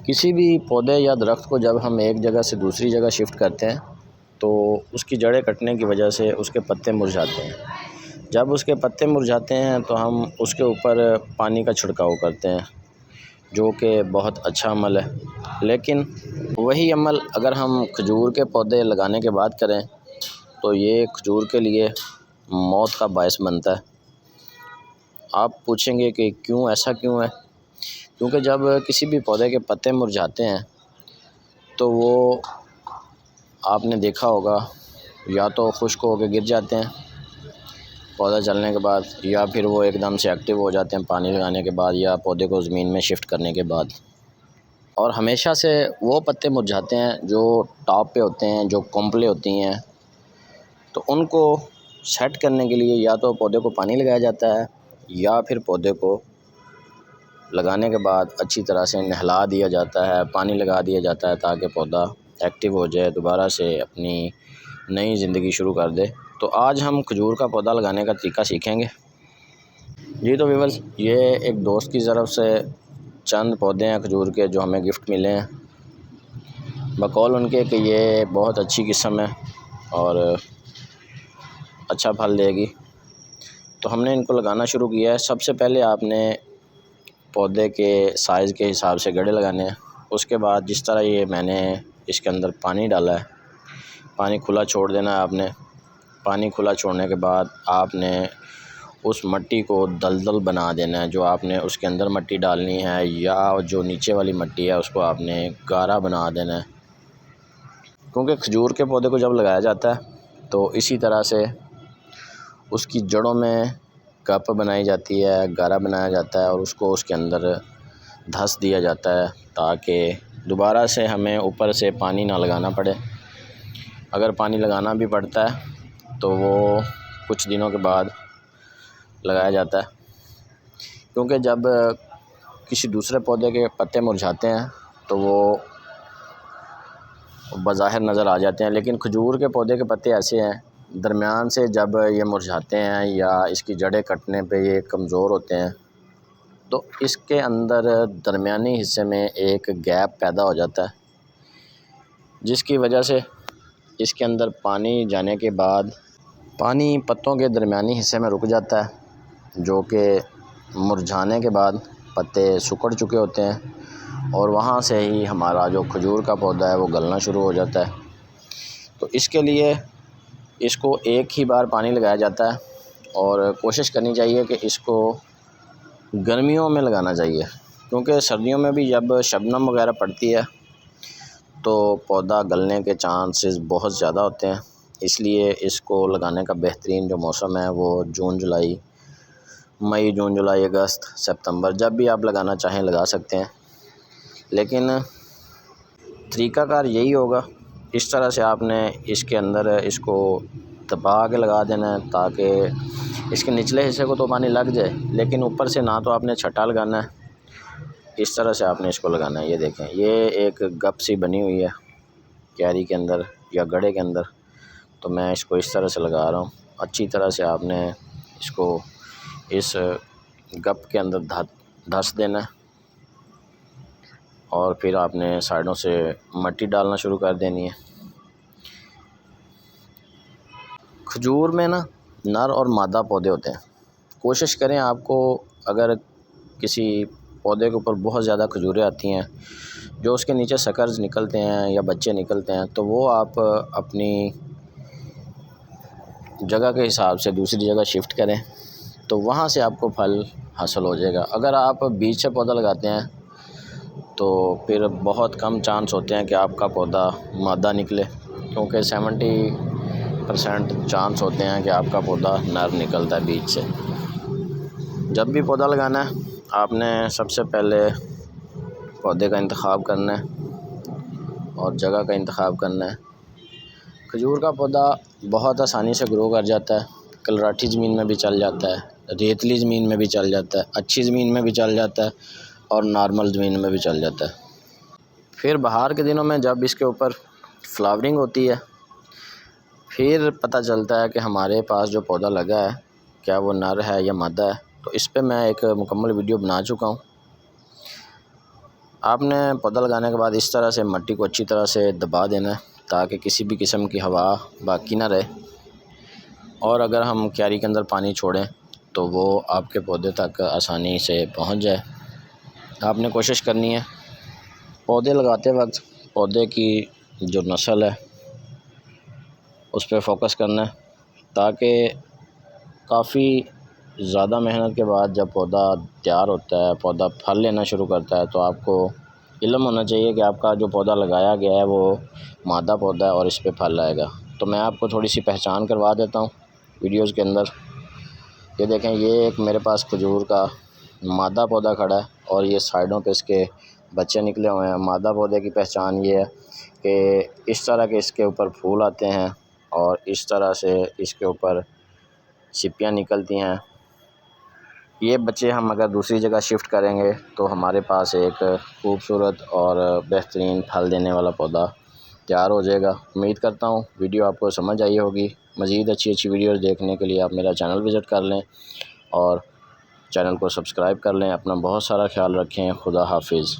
किसी भी पौधे या दरख्त को जब हम एक जगह से दूसरी जगह शिफ्ट करते हैं तो उसकी जड़ें कटने की वजह से उसके पत्ते मुरझाते हैं। जब उसके पत्ते मुरझाते हैं तो हम उसके ऊपर पानी का छिड़काव करते हैं, जो कि बहुत अच्छा अमल है। लेकिन वही अमल अगर हम खजूर के पौधे लगाने के बाद करें तो ये खजूर के लिए मौत का बायस बनता है। आप पूछेंगे कि क्यों, ऐसा क्यों है? क्योंकि जब किसी भी पौधे के पत्ते मुरझाते हैं तो वो, आपने देखा होगा, या तो खुश्क होकर गिर जाते हैं पौधा चलने के बाद, या फिर वो एकदम से एक्टिव हो जाते हैं पानी लगाने के बाद या पौधे को ज़मीन में शिफ्ट करने के बाद। और हमेशा से वो पत्ते मुरझाते हैं जो टॉप पे होते हैं, जो कोंपलें होती हैं। तो उनको सेट करने के लिए या तो पौधे को पानी लगाया जाता है या फिर पौधे को लगाने के बाद अच्छी तरह से नहला दिया जाता है, पानी लगा दिया जाता है, ताकि पौधा एक्टिव हो जाए, दोबारा से अपनी नई ज़िंदगी शुरू कर दे। तो आज हम खजूर का पौधा लगाने का तरीका सीखेंगे। जी तो व्यूअर्स, ये एक दोस्त की तरफ से चंद पौधे हैं खजूर के जो हमें गिफ्ट मिले हैं, बकौल उनके कि ये बहुत अच्छी किस्म है और अच्छा फल देगी। तो हमने इनको लगाना शुरू किया है। सबसे पहले आपने पौधे के साइज़ के हिसाब से गड्ढे लगाने हैं। उसके बाद जिस तरह ये मैंने इसके अंदर पानी डाला है, पानी खुला छोड़ देना है आपने। पानी खुला छोड़ने के बाद आपने उस मिट्टी को दलदल बना देना है। जो आपने उसके अंदर मिट्टी डालनी है या जो नीचे वाली मिट्टी है उसको आपने गारा बना देना है। क्योंकि खजूर के पौधे को जब लगाया जाता है तो इसी तरह से उसकी जड़ों में कप बनाई जाती है, गारा बनाया जाता है और उसको उसके अंदर धंस दिया जाता है, ताकि दोबारा से हमें ऊपर से पानी ना लगाना पड़े। अगर पानी लगाना भी पड़ता है तो वो कुछ दिनों के बाद लगाया जाता है। क्योंकि जब किसी दूसरे पौधे के पत्ते मुरझाते हैं तो वो बज़ाहिर नज़र आ जाते हैं, लेकिन खजूर के पौधे के पत्ते ऐसे हैं, दरमियान से जब ये मुरझाते हैं या इसकी जड़ें कटने पे ये कमज़ोर होते हैं तो इसके अंदर दरमियानी हिस्से में एक गैप पैदा हो जाता है, जिसकी वजह से इसके अंदर पानी जाने के बाद पानी पत्तों के दरमियानी हिस्से में रुक जाता है, जो कि मुरझाने के बाद पत्ते सिकुड़ चुके होते हैं और वहाँ से ही हमारा जो खजूर का पौधा है वो गलना शुरू हो जाता है। तो इसके लिए इसको एक ही बार पानी लगाया जाता है और कोशिश करनी चाहिए कि इसको गर्मियों में लगाना चाहिए, क्योंकि सर्दियों में भी जब शबनम वगैरह पड़ती है तो पौधा गलने के चांसेस बहुत ज़्यादा होते हैं। इसलिए इसको लगाने का बेहतरीन जो मौसम है वो मई, जून, जुलाई, अगस्त, सितंबर, जब भी आप लगाना चाहें लगा सकते हैं। लेकिन तरीक़ाकार यही होगा, इस तरह से आपने इसके अंदर इसको दबा के लगा देना है, ताकि इसके निचले हिस्से को तो पानी लग जाए, लेकिन ऊपर से ना तो आपने छट्टा लगाना है, इस तरह से आपने इसको लगाना है। ये देखें, ये एक गप सी बनी हुई है क्यारी के अंदर या गड्ढे के अंदर, तो मैं इसको इस तरह से लगा रहा हूँ। अच्छी तरह से आपने इसको इस गप के अंदर धंस देना है और फिर आपने साइडों से मिट्टी डालना शुरू कर देनी है। खजूर में ना नर और मादा पौधे होते हैं। कोशिश करें, आपको अगर किसी पौधे के ऊपर बहुत ज़्यादा खजूरें आती हैं, जो उसके नीचे सकर्स निकलते हैं या बच्चे निकलते हैं, तो वो आप अपनी जगह के हिसाब से दूसरी जगह शिफ्ट करें, तो वहाँ से आपको फल हासिल हो जाएगा। अगर आप बीच से पौधा लगाते हैं तो फिर बहुत कम चांस होते हैं कि आपका पौधा मादा निकले, क्योंकि 70% चांस होते हैं कि आपका पौधा नर निकलता है बीच से। जब भी पौधा लगाना है आपने सबसे पहले पौधे का इंतखाब करना है और जगह का इंतखाब करना है। खजूर का पौधा बहुत आसानी से ग्रो कर जाता है, कलराठी ज़मीन में भी चल जाता है, रेतली ज़मीन में भी चल जाता है, अच्छी ज़मीन में भी चल जाता है और नॉर्मल ज़मीन में भी चल जाता है। फिर बाहर के दिनों में जब इसके ऊपर फ्लावरिंग होती है, फिर पता चलता है कि हमारे पास जो पौधा लगा है क्या वो नर है या मादा है। तो इस पे मैं एक मुकम्मल वीडियो बना चुका हूँ, आपने पौधा लगाने के बाद इस तरह से मिट्टी को अच्छी तरह से दबा देना है ताकि किसी भी किस्म की हवा बाकी ना रहे, और अगर हम क्यारी के अंदर पानी छोड़ें तो वो आपके पौधे तक आसानी से पहुंच जाए। आपने कोशिश करनी है पौधे लगाते वक्त पौधे की जो नस्ल है उस पर फोकस करना है, ताकि काफ़ी ज़्यादा मेहनत के बाद जब पौधा तैयार होता है, पौधा फल लेना शुरू करता है, तो आपको इल्म होना चाहिए कि आपका जो पौधा लगाया गया है वो मादा पौधा है और इस पे फल आएगा। तो मैं आपको थोड़ी सी पहचान करवा देता हूँ वीडियोज़ के अंदर। ये देखें, ये एक मेरे पास खजूर का मादा पौधा खड़ा है और ये साइडों पे इसके बच्चे निकले हुए हैं। मादा पौधे की पहचान ये है कि इस तरह के इसके ऊपर फूल आते हैं और इस तरह से इसके ऊपर सिपियाँ निकलती हैं। ये बच्चे हम अगर दूसरी जगह शिफ्ट करेंगे तो हमारे पास एक खूबसूरत और बेहतरीन फल देने वाला पौधा तैयार हो जाएगा। उम्मीद करता हूँ वीडियो आपको समझ आई होगी। मज़ीद अच्छी वीडियोज़ देखने के लिए आप मेरा चैनल विज़िट कर लें और चैनल को सब्सक्राइब कर लें। अपना बहुत सारा ख्याल रखें। खुदा हाफिज़।